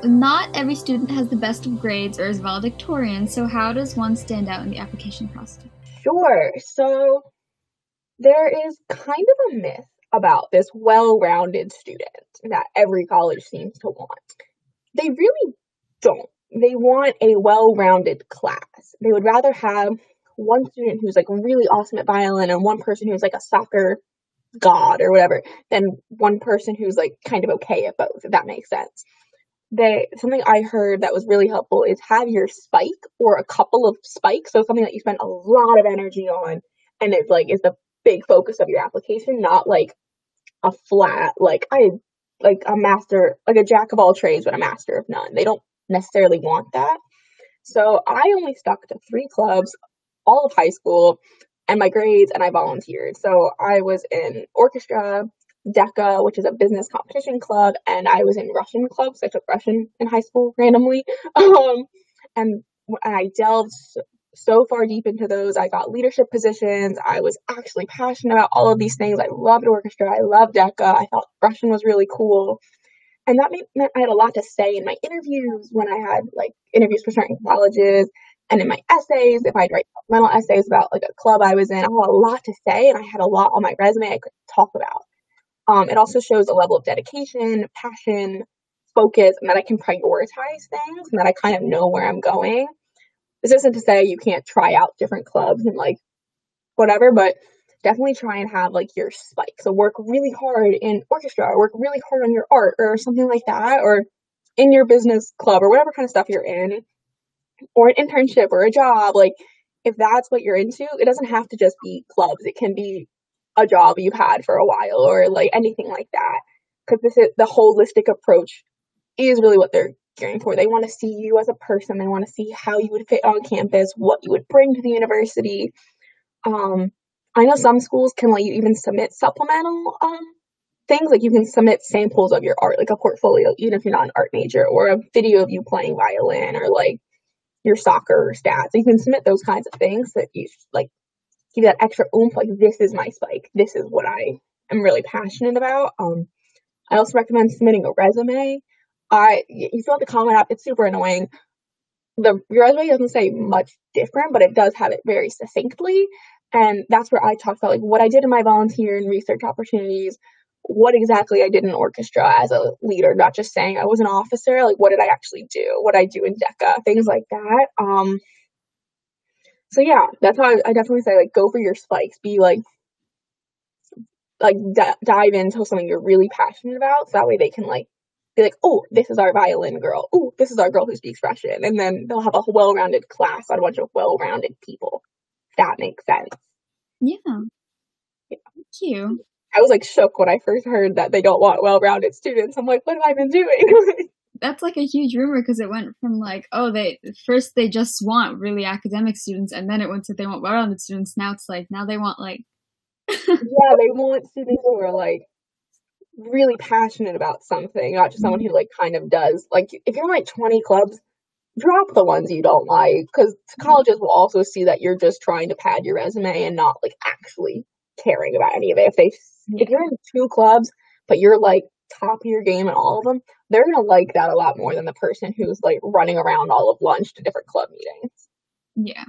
not every student has the best of grades or is valedictorian, so how does one stand out in the application process? Sure. So there is kind of a myth about this well-rounded student that every college seems to want. They really don't. They want a well-rounded class. They would rather have one student who's like really awesome at violin and one person who's like a soccer god or whatever than one person who's like kind of okay at both, if that makes sense. Something I heard that was really helpful is have your spike or a couple of spikes, so something that you spend a lot of energy on and it like is the big focus of your application, not like a flat like a master, like a jack of all trades but a master of none. They don't necessarily want that. So I only stuck to 3 clubs all of high school and my grades, and I volunteered. So I was in orchestra, DECA, which is a business competition club, and I was in Russian clubs. I took Russian in high school randomly. Um, and I delved so far deep into those. I got leadership positions. I was actually passionate about all of these things. I loved orchestra. I loved DECA. I thought Russian was really cool. And that meant I had a lot to say in my interviews when I had like interviews for certain colleges and in my essays, if I'd write supplemental essays about like a club I was in, I had a lot to say and I had a lot on my resume I could talk about. It also shows a level of dedication, passion, focus, and that I can prioritize things and that I kind of know where I'm going. This isn't to say you can't try out different clubs and like whatever, but definitely try and have like your spike. So work really hard in orchestra, or work really hard on your art or something like that, or in your business club or whatever kind of stuff you're in, or an internship or a job. Like if that's what you're into, it doesn't have to just be clubs. It can be a job you've had for a while or like anything like that. Because this is the holistic approach is really what they're gearing for. They want to see you as a person. They want to see how you would fit on campus, what you would bring to the university. Um, I know some schools can let you even submit supplemental things, like you can submit samples of your art, like a portfolio, even if you're not an art major, or a video of you playing violin, or like your soccer stats. You can submit those kinds of things that you like give you that extra oomph. Like this is my spike. This is what I am really passionate about. I also recommend submitting a resume. You fill out the Common App. It's super annoying. Your resume doesn't say much different, but it does have it very succinctly. And that's where I talked about like what I did in my volunteer and research opportunities, what exactly I did in orchestra as a leader, not just saying I was an officer, like what did I actually do, what I do in DECA, things like that. So yeah, that's how I definitely say like go for your spikes, be dive into something you're really passionate about, so that way they can like be like, oh, this is our violin girl. Oh, this is our girl who speaks Russian. And then they'll have a well-rounded class on a bunch of well-rounded people. If that makes sense. Yeah, Yeah. thank you. I was like shook when I first heard that they don't want well-rounded students. I'm like, what have I been doing? That's like a huge rumor because it went from like, oh, they just want really academic students, and then it went to they want well-rounded students. Now it's like now they want like Yeah, they want students who are like really passionate about something, not just someone who like kind of does. Like if you're in like 20 clubs, drop the ones you don't like, because colleges will also see that you're just trying to pad your resume and not like actually caring about any of it. If you're in 2 clubs but you're like top of your game in all of them, they're gonna like that a lot more than the person who's like running around all of lunch to different club meetings. yeah.